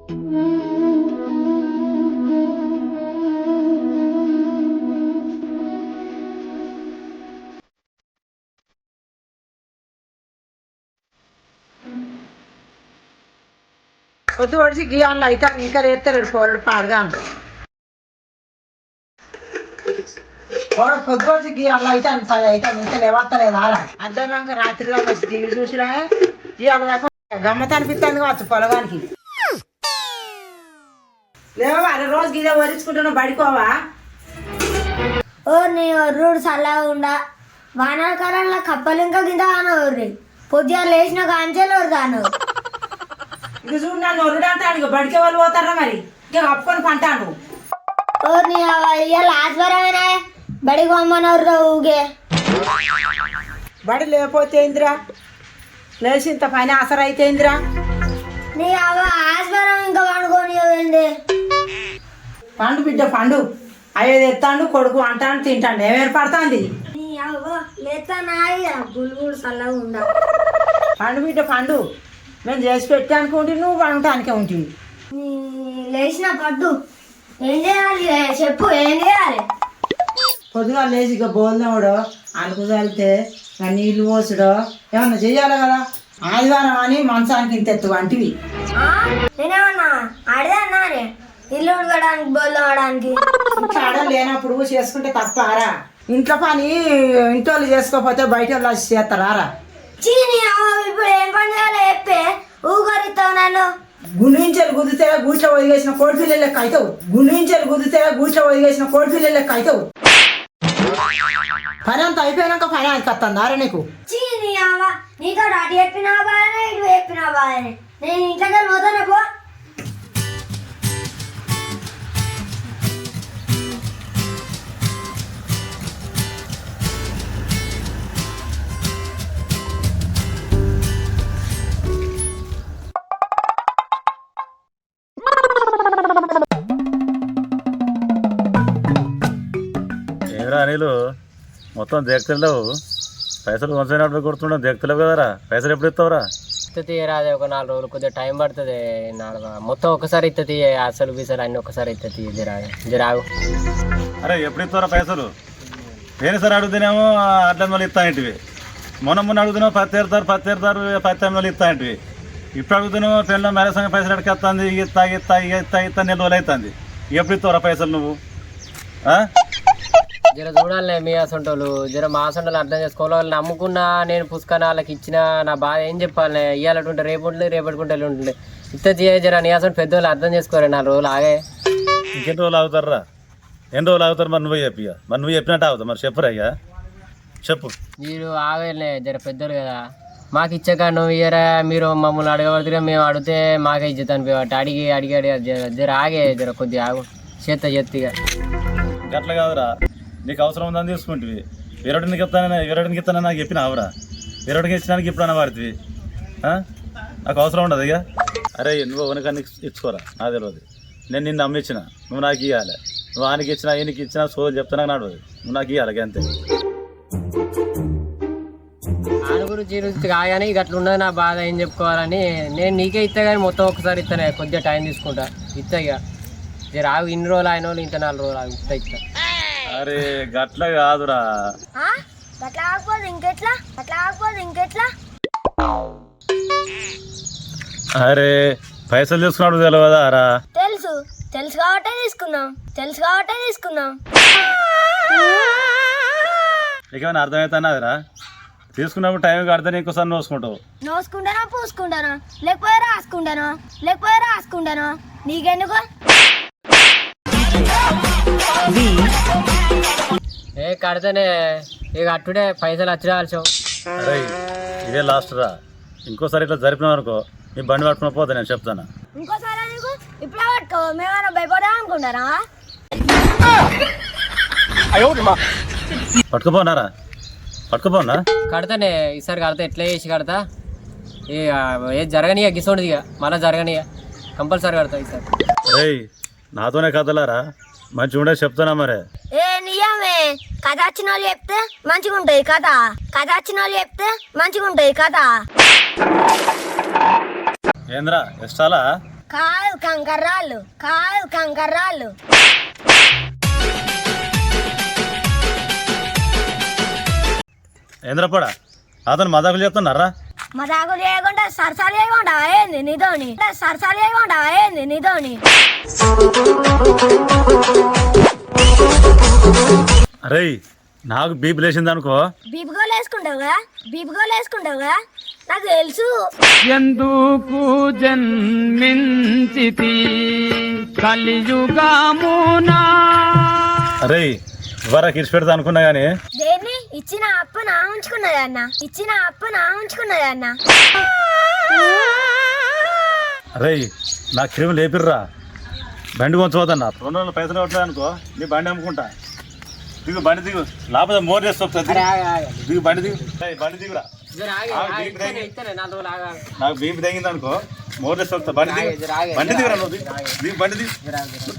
పొద్దు పడిచి గీయాలు అయితే ఇంకా ఎత్తారు పోరాడు పాడగాను పొద్దు పడిచి గీయాలు అయితే అయితే ఇంకా లేవత్తలేదు అర్థంగా రాత్రిలో వచ్చి టీవీ చూసినా గీయాల దాకా గమ్మత అనిపిస్తుంది కావచ్చు పొలగానికి లేవా అరే రోజు గీదే వరించుకుంటున్నావు బడికోవా ఓ నీ ఒర్రుడు చల్లగా ఉండా వానాకాలంలో కప్పలు ఇంకా కింద కానవర్రి పొద్దుగా లేచిన కాంచెలు వరదాను ఇక చూడు నన్ను ఒర్రుడు అంటాడు బడికే వాళ్ళు పోతారా మరి ఇక కప్పుకొని పంటాను ఓ నీ ఇవాళ ఆదివారమేనా బడికి పొమ్మనవర్రా ఊగే బడి లేకపోతే ఏందిరా లేచి ఇంత పని ఆసర అయితే ఏందిరా నీ ఆదివారం ఇంకా పండుకొని ఏంది పండు బిడ్డ పండు అయ్యేది ఎత్తాడు కొడుకు అంటాను తింటాడు ఏమేమి పడుతుంది నీ అవ్వ లేతానా గుళ్ళు చల్లగా ఉండా పండు బిడ్డ పండు మేము చేసి పెట్టానికి ఉండి నువ్వు పండటానికే ఉంటుంది నీ లేచిన పడ్డు ఏం చేయాలి చెప్పు ఏం చేయాలి పొద్దుగా లేచి ఇక బోల్దాముడో అనుకు చల్లితే నీళ్ళు పోసుడో ఏమన్నా చెయ్యాలి కదా ఆదివారం అని మంచానికి ఇంత ఎత్తు వంటివి నేనేమన్నా అడిదే అన్నానే ఇల్లు ఉడకడానికి బోళ్ళు అవడానికి ఆడ లేనప్పుడు చేసుకుంటే తప్పారా ఇంట్లో పని ఇంట్లో వాళ్ళు చేసుకోకపోతే బయట వాళ్ళు వచ్చి చేస్తారా ఇప్పుడు ఏం పని చేయాలి చెప్పే ఊగరిస్తావు నన్ను గుండించెలు గుద్దితే గూట్లో ఒదిగేసిన కోడిపిల్లలు లెక్క అవుతావు గుండించెలు గుద్దితే గూట్లో ఒదిగేసిన కోడిపిల్లలు లెక్క అవుతావు పని అంతా అయిపోయినాక పని ఆయనకి వస్తుందారా నీకు నీతో అటు చెప్పినా బాగానే ఇటు చెప్పినా బాగానే నేను ఇంట్లోకి పోతానే పో అనిలు మొత్తం దేక్తలేవు పైసలు వంచినప్పుడు కొడుతుండవు దేక్తలేవు కదరా పైసలు ఎప్పుడు ఇస్తావురా ఇస్తుంది రాదే ఒక 4 రోజులు కొద్దిగా టైం పడుతుంది మొత్తం ఒకసారి ఇస్తుంది అసలు బీసలు అన్నీ ఒకసారి ఇస్తుంది జరాగు అరే ఎప్పుడు ఇస్తావురా పైసలు వేరేసారి అడుగుతున్నామో అట్లా మళ్ళీ ఇస్తాంటివి మొన్న అడుగుతున్నావు 10 ఏరుతారు 10 మళ్ళీ ఇస్తాంటివి ఇప్పుడు అడుగుతున్నావు పెళ్ళి మేరసంగా పైసలు ఎడకేస్తుంది ఇస్తా 4 రోజులు అవుతుంది ఎప్పుడు ఇస్తావురా పైసలు నువ్వు జర చూడాలి మీ అసంటోళ్ళు జర మా అసంటోళ్ళు అర్థం చేసుకోవాలి వాళ్ళు నమ్ముకున్నా నేను పుస్తకాన్ని వాళ్ళకి ఇచ్చిన నా బాధ ఏం చెప్పాలి ఇవ్వాలంటుంటే రేపు ఉంటుంది రేపటికుంటే ఉంటుండే ఇస్తుంది జర నీ అసలు పెద్దవాళ్ళు అర్థం చేసుకోరు 4 రోజులు ఆగే ఇంకెన్ని రోజులు ఆగుతారా ఎన్ని రోజులు ఆగుతారు మరి నువ్వే చెప్పి మరి నువ్వు చెప్పినట్టు ఆగుతావు మరి చెప్పురా అయ్యా చెప్పు మీరు ఆగలే జర పెద్దోళ్ళు కదా మాకు ఇచ్చాక నువ్వు ఇయ్యరా మీరు మమ్మల్ని అడగబడుతుగా మేము అడిగితే మాకే ఇచ్చేది అనిపించబట్టి అడిగి జర ఆగే జర కొద్దిగా ఆగు చేత్తిగా గట్ల కాదురా నీకు అవసరం ఉందని తీసుకుంటువి వేరేటికి ఇస్తానని నాకు చెప్పిన ఆవురా వేరేటికి ఇచ్చినానికి ఇప్పుడు పడుతుంది నాకు అవసరం ఉండదు ఇక అరే నువ్వు ఉనకాన్ని ఇచ్చుకోరా నాకు తెలియదు నేను నిన్ను అమ్మిచ్చిన నువ్వు నాకు ఇవ్వాలి నువ్వు ఆయనకి ఇచ్చినా ఈయనకి ఇచ్చినా సోది చెప్తా నాకు నడవదు నువ్వు నాకు ఇవ్వాలి అంతే ఆయన గురించి కాగానే ఇక అట్లా ఉన్నది నా బాధ ఏం చెప్పుకోవాలని నేను నీకే ఇస్తా కానీ మొత్తం ఒకసారి ఇస్తానే కొద్దిగా టైం తీసుకుంటా ఇస్తా ఇక జర ఆగు ఇన్ని రోజులు ఆయన వాళ్ళు ఇంత 4 రోజులు ఆగు ఇస్తా అరే గట్ల కాదురా అట్లా ఆగిపోదు ఇంకెట్లా అరే పైసలు తీసుకున్నాడు తెలియదా రా తెలుసు కాబట్టే తీసుకున్నాం నీకేమైనా అర్థమవుతున్నదిరా తీసుకున్నప్పుడు టైంకి అర్థం ఇంకోసారి నోసుకుంటానా పూసుకుంటానా లేకపోతే రాసుకుంటానా నీకెందుకు కడితేనే ఇక అట్టుడే పైసలు వచ్చిరాల్సావు అరే ఇదే లాస్ట్ రా ఇంకోసారి ఇట్లా జరిపినావు అనుకో నీ బండి పట్టుకుని పోతా నేను చెప్తాను ఇంకోసారి నీకు ఇప్పుడే పట్టుకో మేమైనా భయపడా అనుకుంటారా పట్టుకుపోనా కడతానే ఈసారి కడతా ఎట్లా చేసి కడతా ఏ జరగనియా గిసోండి ఇక మళ్ళీ జరగనియా కంపల్సరీ కడతా ఈసారి రేయ్ నాతోనే కదలారా మంచి ఉండే చెప్తానా మరే నిజమే కథ వచ్చిన వాళ్ళు చెప్తే మంచిగా ఉంటాయి కథ ఏంద్రా ఇష్టాలా కాదు కంకర్రాళ్ళు, కాదు కంకర్రాళ్ళు. ఏంద్రపడా అతను మదాకులు చెప్తున్నారా? మజాకులు చేయకుండా సరసాలు చేయకుండా ఏంది నీతోని, సరసాలు చేయకుండా ఏంది నీతోని. అరే నాకు బీపీ లేచింది అనుకో. బీపుగోలు వేసుకుంటావుగా, బీపుగోలు వేసుకుంటావుగా, నాకు తెలుసు. ఎందుకు జన్మించితి కలియుగమునా. అరే ఇవరకు ఇడిచి పెడతా అనుకున్నా కానీ దేన్ని ఇచ్చిన అప్పు నా ఉంచుకున్నది అన్న, ఇచ్చిన అప్పు నా ఉంచుకున్నది అన్న. అరే నా క్రీమ్ లేపిర్రా, బండి కొంచవద్దన్నా. 2 రోజులు పైసలు కొట్టలేదు అనుకో నీ బండి అమ్ముకుంటా. దిగు బండి దిగు, లేకపోతే మోర్ చేసి వస్తుంది. దిగు బండి దిగు, బండి దిగురా. నాకు బీపీ తగ్గింది అనుకో మోర్ చేసి వస్తా. బండి దిగు, బండి దిగురా. నువ్వు దిగు, బండి దిగు,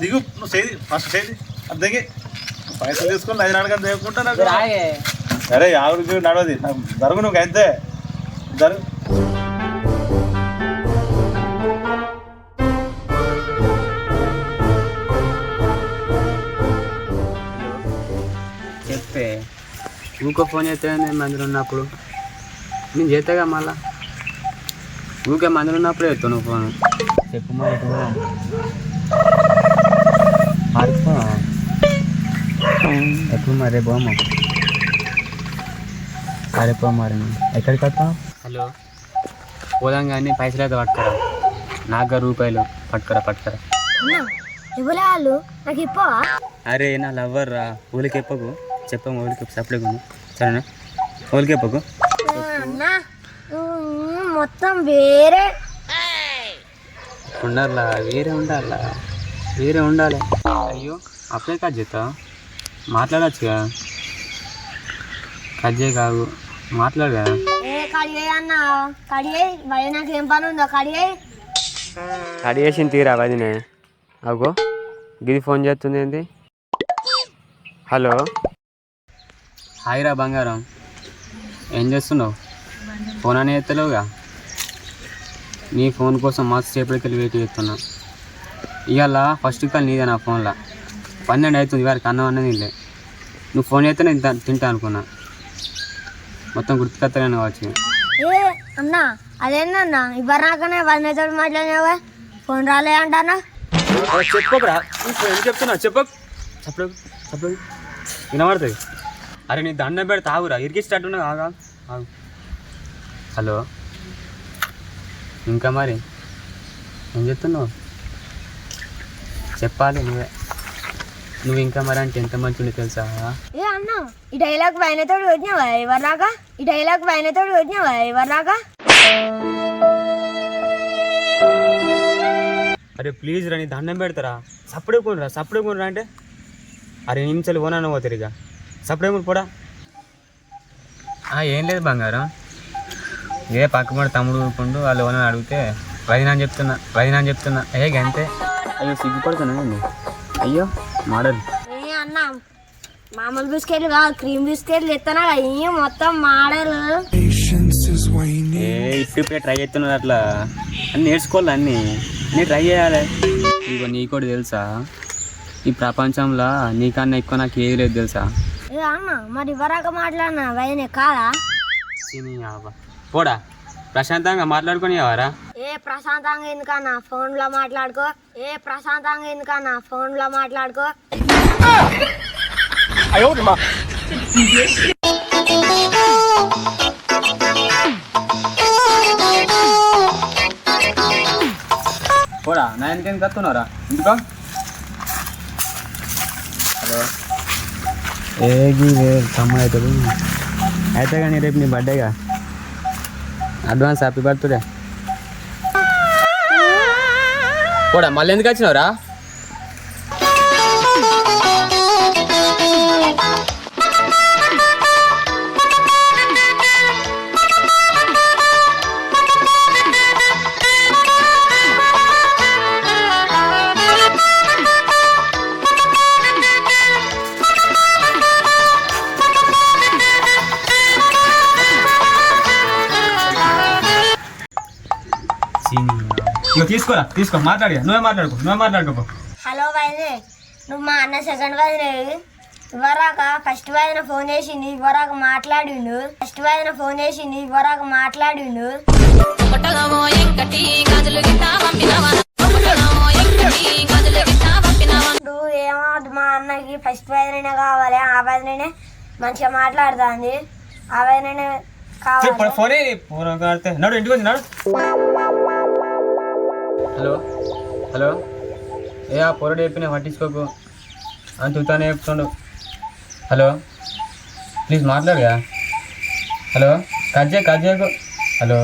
దిగు. నువ్వు చేయి ఫస్ట్ చేయి, అది దిగి పైసలు తీసుకొని 5 నాలుగు దేవుకుంటా. నాకు అరే ఆవిడ నడవది నాకు జరుగు, నువ్వు అయితే జరుగు. చెప్పే ఊకో ఫోన్ చేస్తే నేను మందులు ఉన్నప్పుడు నేను చేస్తాగా మళ్ళా ఊకే మందులు ఉన్నప్పుడు చేస్తావు నువ్వు ఫోన్. చెప్పు మరి ఎప్పుడు మరి రేపు అమ్మ రేపు మరి ఎక్కడికి వస్తావు? హలో పోదాం కానీ పైసలు అయితే పట్టుకరా, నాకు రూపాయలు పట్టుకరా. ఇవ్వలే వాళ్ళు నాకు ఇప్పవా? అరే నా లవ్వర్ రా, ఊళ్ళకి ఎప్పకు చెప్పాము, ఊళ్ళకి సప్లై కొను సరేనా, ఊళ్ళకి ఎప్పకు. అన్నా మొత్తం వేరే ఉండాలా, వేరే ఉండాలి. అయ్యో అప్లై కట్ చేస్తా, మాట్లాడచ్చుగా. కట్ చేయ కాదు, మాట్లాడు కదా. కడిగే అన్న, కడిగే భయ, నాకు ఏం పని ఉందో కడిగే. కట్ చేసిన తీరా వదినే. అగో గిది ఫోన్ చేస్తుంది ఏంటి? హలో హాయ్ రా బంగారం, ఏం చేస్తున్నావు? ఫోన్ అని ఎత్తలేవుగా. నీ ఫోన్ కోసం మస్తు సేపటికి వెయిట్ చేస్తున్నా. ఇవాళ ఫస్ట్ కాల్ నీదే నా ఫోన్లో. 12 అవుతుంది, వారికి అన్నం అన్నది తినలే. నువ్వు ఫోన్ చేస్తే నేను తింటా అనుకున్నా, మొత్తం గుర్తుకొత్తలేను కావచ్చు. ఏ అన్నా అదేందన్నా ఇవ్వరు నాకనే వాళ్ళతో మాట్లాడినావా, ఫోన్ రాలే అంటానా? చెప్పకురా, ఏం చెప్తున్నా చెప్పకు వినబడుతుంది. అరే నీ దండం పెడితే ఆగురా, ఇరికిస్తట్టున్నా. ఆగు. హలో ఇంకా మరి ఏం చెప్తున్నావు? చెప్పాలి నువ్వు ఇంకా మరి అంటే ఎంత మంచి తెలుసా? ఏ అన్నా ఈ డైలాగ్ పైనతోడు వచ్చినావా ఎవరిలాగా, ఈ డైలాగ్ పైనతోడు వచ్చినావా ఎవరిలాగా? అరే ప్లీజ్ రా, నీ దండం పెడతారా, సప్పుడే కొనరా అంటే. అరే నిమిషాలు కొనన్నా పోతారు ఇక, సప్పుడే కొని పోడా. ఏం లేదు బంగారం, ఇదే పక్కపడి తమ్ముడు ఊరుకుంటూ వాళ్ళు ఓనని అడిగితే వదినాని చెప్తున్నా. గంతే. అయ్యో సిగ్గుపడుతున్నా. అయ్యో మోడల్. ఏ అన్నా మామూలు బిస్కెట్లు కాదు, క్రీమ్ బిస్కెట్లు ఎత్తనా అయ్యి మొత్తం మోడల్. ఇప్పుడే ట్రై చేస్తున్నారు అట్లా అన్నీ నేర్చుకోవాలి, అన్నీ ట్రై చేయాలి. ఇగో నీ కూడా తెలుసా, ఈ ప్రపంచంలో నీకన్నా ఎక్కువ నాకు ఏది లేదు తెలుసా. ఏ అన్న మరి ఇవ్వరాక మాట్లాడినా వయనే కాదా? పోడా, ప్రశాంతంగా మాట్లాడుకొని ఎవరా. ఏ ప్రశాంతంగా ఎందుకన్నా ఫోన్లో మాట్లాడుకో, పోడా. నా ఎందుకేం కత్తున్నారా ఇందుకో. హలో తమ్ముడు అయితే కానీ రేపు నీ బర్త్డేగా, అడ్వాన్స్ హ్యాపీ బర్త్డే. పోడా మళ్ళీ ఎందుకు వచ్చినావురా? ఇక తీసుకో మాట్లాడిగా నువ్వే మాట్లాడుకో హలో వదినే, నువ్వు మా అన్న సెకండ్ వదినే. ఇవరాక ఫస్ట్ వదిన ఫోన్ చేసింది, ఇవరాక మాట్లాడిండు. నువ్వు ఏమవుతుంది, మా అన్నకి ఫస్ట్ వదినే కావాలి, ఆ వదినే మంచిగా మాట్లాడుతుంది, ఆ వదినే కావాలి. ఫోన్ నడు ఇంటికి వచ్చి నడు. హలో ఏ ఆ పొరడు చెప్పిన పట్టించుకోకు అని చూతానే చెప్తుండు. హలో ప్లీజ్ మాట్లాడగా. హలో కట్ చేయకు. హలో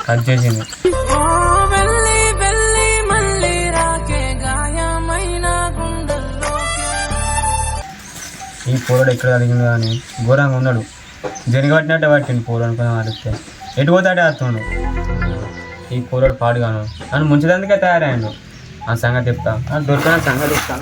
కట్ చేసింది. ఈ పొరడు ఎక్కడ అడిగింది కానీ ఘోరంగా ఉన్నాడు. జనిగట్టినట్టే పట్టిండు పోరు అనుకుని అడిగితే ఎటు పోతాడే వస్తుండు. ఈ పోరాడు పాడుగాను నన్ను ముంచడానికి తయారయ్యాడు. ఆ సంగతి చెప్తా, దొరికిన సంగతి చెప్తా.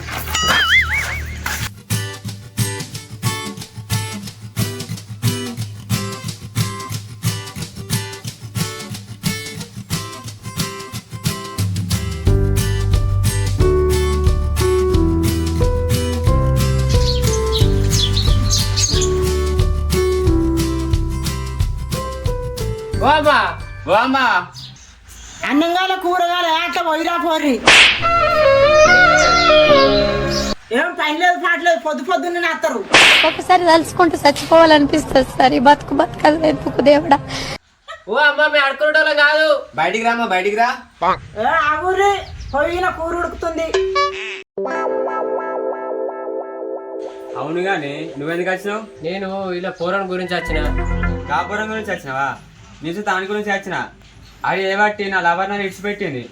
వామా అన్నంగాల కూరగాయలు ఏట పోయిరా పోరి. ఏం పని లేదు పాటలేదు, పొద్దున్నే అత్తరు. ఒకసారి తలుచుకుంటూ చచ్చిపోవాలనిపిస్తుంది సార్. ఈ బతుకదు ఎందుకు దేవుడా. ఓ అమ్మ మీ అడుకునేటోళ్ళం కాదు, బయటికి రా. ఆగురి పోయిన కూర ఉడుకుతుంది. అవును గాని నువ్వెందుకు వచ్చినావు? నేను ఇలా పోరాన్ గురించి వచ్చిన. కాపురం గురించి వచ్చినావా? నీకు దాని గురించి వచ్చిన. అది ఏబట్టి నా లవర్ నన్ను ఇడిచిపెట్టింది.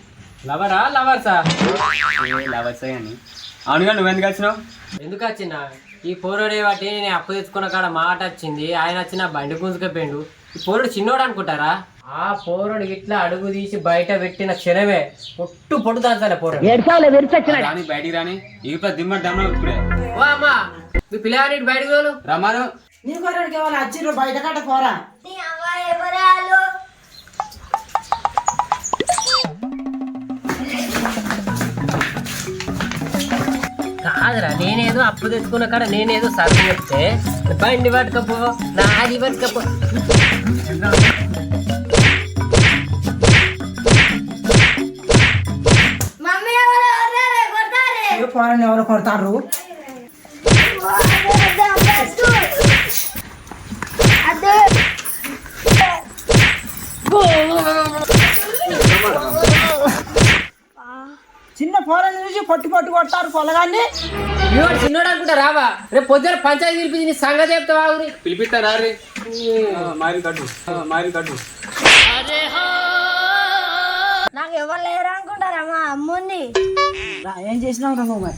లవర్సా లవర్సే అని. అవునుగా నువ్వెందుకు వచ్చినావు? ఎందుకు వచ్చిన? ఈ పోరాడే బట్టి నేను అప్పు తెచ్చుకున్న కాడ మాట వచ్చింది, ఆయన వచ్చిన బండి గుంజుకపోయిండు. ఈ పోరుడు చిన్నోడు అనుకుంటారా? ఆ పోరుడు ఇట్లా అడుగు తీసి బయట పెట్టిన క్షణమే పొట్టు దాచాలి పోరాడు. బయటికి రాని ఇప్పుడు దిమ్మడి దమ్మ ఇప్పుడే. ఓ అమ్మా మీ పిల్లగాని బయటకు పోను రమాను. నీ కొరడికి ఏమైనా వచ్చిర్రు బయట కట్ట పోరా. కాదురా, నేనేదో అప్పు తెచ్చుకున్న కాడ నేనేదో సర్ది చెప్తే బండి పట్టుకపో నాది పట్టుకపో. పోరని ఎవరు కొడతారు? చిన్న పోరని చూసి పొట్టు కొడతారు పొలగాన్ని. నువ్వు చిన్నోడు అనుకుంటా రావా? రేపు పొద్దున పంచాయతీ పిలిపించి నీ సంగతి చెప్తావా? పిలిపిస్తారా? మారి కట్టు. నాకు ఎవరు లేరు అనుకుంటారా? మా అమ్ముంది. ఏం చేసినావు నువ్వు?